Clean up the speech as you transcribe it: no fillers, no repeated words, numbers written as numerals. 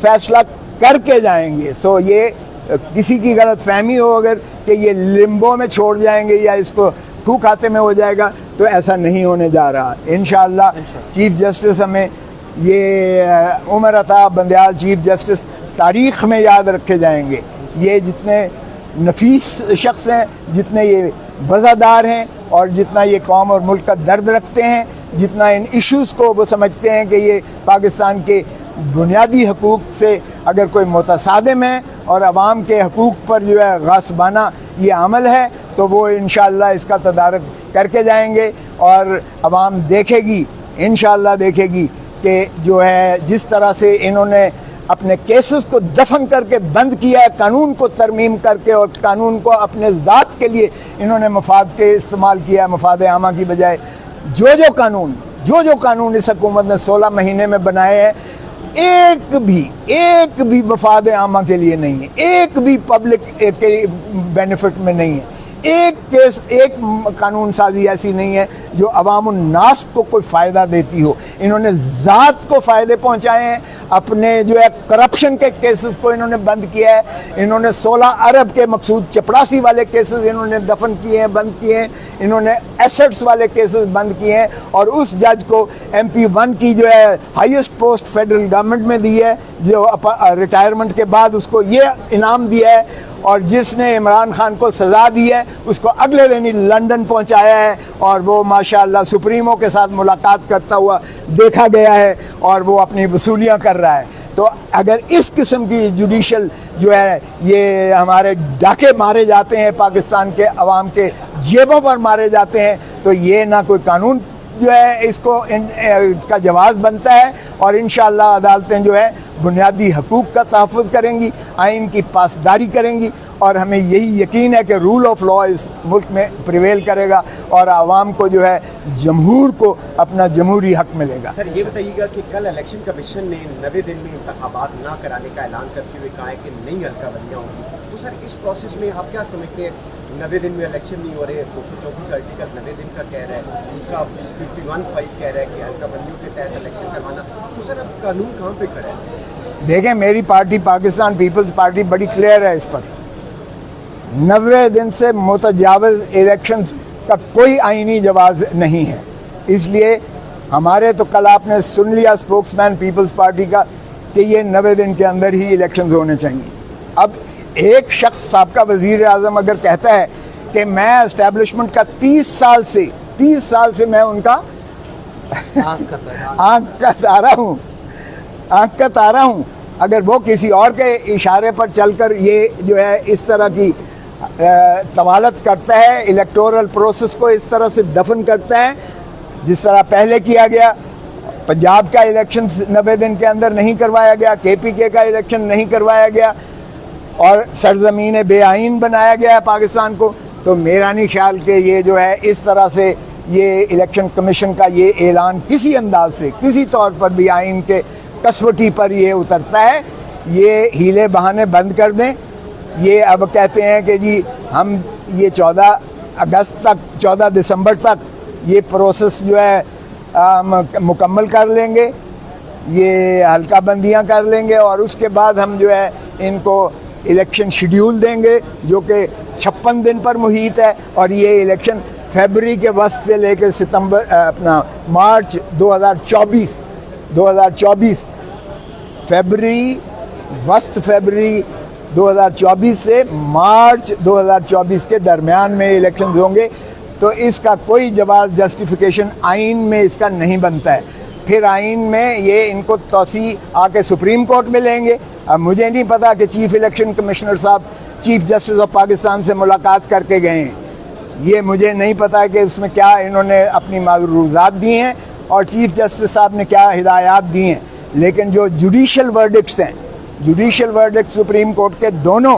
فیصلہ کر کے جائیں گے. سو یہ کسی کی غلط فہمی ہو اگر کہ یہ لمبو میں چھوڑ جائیں گے یا اس کو ٹھو کھاتے میں ہو جائے گا, تو ایسا نہیں ہونے جا رہا. انشاءاللہ چیف جسٹس ہمیں یہ عمر عطا بندیال چیف جسٹس تاریخ میں یاد رکھے جائیں گے. یہ جتنے نفیس شخص ہیں, جتنے یہ وزادار ہیں, اور جتنا یہ قوم اور ملک کا درد رکھتے ہیں, جتنا ان ایشوز کو وہ سمجھتے ہیں کہ یہ پاکستان کے بنیادی حقوق سے اگر کوئی متصادم ہے اور عوام کے حقوق پر جو ہے غاصبانہ یہ عمل ہے, تو وہ انشاءاللہ اس کا تدارک کر کے جائیں گے. اور عوام دیکھے گی, انشاءاللہ دیکھے گی کہ جو ہے جس طرح سے انہوں نے اپنے کیسز کو دفن کر کے بند کیا ہے, قانون کو ترمیم کر کے, اور قانون کو اپنے ذات کے لیے انہوں نے مفاد کے استعمال کیا ہے مفاد عامہ کی بجائے. جو قانون اس حکومت نے 16 مہینے میں بنائے ہیں, ایک بھی مفاد عامہ کے لیے نہیں ہے, ایک بھی پبلک کے بینیفٹ میں نہیں ہے. ایک قانون سازی ایسی نہیں ہے جو عوام الناس کو کوئی فائدہ دیتی ہو. انہوں نے ذات کو فائدے پہنچائے ہیں, اپنے جو ہے کرپشن کے کیسز کو انہوں نے بند کیا ہے. انہوں نے 16 ارب کے مقصود چپڑاسی والے کیسز انہوں نے دفن کیے ہیں, بند کیے ہیں. انہوں نے ایسٹس والے کیسز بند کیے ہیں, اور اس جج کو MP1 کی جو ہے ہائیسٹ پوسٹ فیڈرل گورنمنٹ میں دی ہے, جو ریٹائرمنٹ کے بعد اس کو یہ انعام دیا ہے, اور جس نے عمران خان کو سزا دی ہے اس کو اگلے دن ہی لندن پہنچایا ہے, اور وہ ماشاءاللہ سپریمو کے ساتھ ملاقات کرتا ہوا دیکھا گیا ہے, اور وہ اپنی وصولیاں کر رہا ہے. تو اگر اس قسم کی جوڈیشل جو ہے یہ ہمارے ڈاکے مارے جاتے ہیں, پاکستان کے عوام کے جیبوں پر مارے جاتے ہیں, تو یہ نہ کوئی قانون جو ہے اس کو کا جواز بنتا ہے. اور انشاءاللہ عدالتیں جو ہے بنیادی حقوق کا تحفظ کریں گی, آئین کی پاسداری کریں گی, اور ہمیں یہی یقین ہے کہ رول آف لا اس ملک میں پریویل کرے گا, اور عوام کو جو ہے جمہور کو اپنا جمہوری حق ملے گا. سر یہ بتائیے گا کہ کل الیکشن کمیشن نے 90 دن میں انتخابات نہ کرانے کا اعلان کرتے ہوئے کہا ہے کہ نئی حلقہ بندیاں ہوں گی, تو سر اس پروسیس میں آپ کیا سمجھتے ہیں؟ 90 دن میں الیکشن نہیں ہو رہے, 234 آرٹیکل 90 دن کا کہہ رہا ہے, دوسرا 51(5) کہہ رہا ہے کہ حلقہ بندیوں کے تحت الیکشن کروانا, تو سر اب قانون کہاں پہ کھڑا ہے؟ دیکھیں, میری پارٹی پاکستان پیپلز پارٹی بڑی کلیئر ہے اس پر. 90 دن سے متجاوز الیکشنز کا کوئی آئینی جواز نہیں ہے. اس لیے ہمارے تو کل آپ نے سن لیا اسپوکس مین پیپلز پارٹی کا کہ یہ 90 دن کے اندر ہی الیکشنز ہونے چاہیے. اب ایک شخص سابقہ وزیر اعظم اگر کہتا ہے کہ میں اسٹیبلشمنٹ کا 30 سال سے میں ان کا آنکھ کا تارا ہوں, اگر وہ کسی اور کے اشارے پر چل کر یہ جو ہے اس طرح کی طوالت کرتا ہے, الیکٹورل پروسیس کو اس طرح سے دفن کرتا ہے جس طرح پہلے کیا گیا. پنجاب کا الیکشن 90 دن کے اندر نہیں کروایا گیا, KPK کا الیکشن نہیں کروایا گیا, اور سرزمین بے آئین بنایا گیا پاکستان کو. تو میرا نہیں خیال کہ یہ جو ہے اس طرح سے یہ الیکشن کمیشن کا یہ اعلان کسی انداز سے کسی طور پر بھی آئین کے کسوٹی پر یہ اترتا ہے. یہ ہیلے بہانے بند کر دیں. یہ اب کہتے ہیں کہ جی ہم یہ 14 دسمبر تک یہ پروسیس جو ہے مکمل کر لیں گے, یہ حلقہ بندیاں کر لیں گے, اور اس کے بعد ہم جو ہے ان کو الیکشن شیڈیول دیں گے جو کہ 56 دن پر محیط ہے. اور یہ الیکشن فیبری کے وسط سے لے کر مارچ 2024 فیبری 2024 سے مارچ 2024 کے درمیان میں الیکشنز ہوں گے. تو اس کا کوئی جواز جسٹیفیکیشن آئین میں اس کا نہیں بنتا ہے. پھر آئین میں یہ ان کو توسیع آ کے سپریم کورٹ میں لیں گے. اب مجھے نہیں پتا کہ چیف الیکشن کمشنر صاحب چیف جسٹس آف پاکستان سے ملاقات کر کے گئے ہیں, یہ مجھے نہیں پتا کہ اس میں کیا انہوں نے اپنی معروضات دی ہیں اور چیف جسٹس صاحب نے کیا ہدایات دی ہیں. لیکن جو جوڈیشل ورڈکٹس ہیں, جوڈیشل ورڈکٹ سپریم کورٹ کے دونوں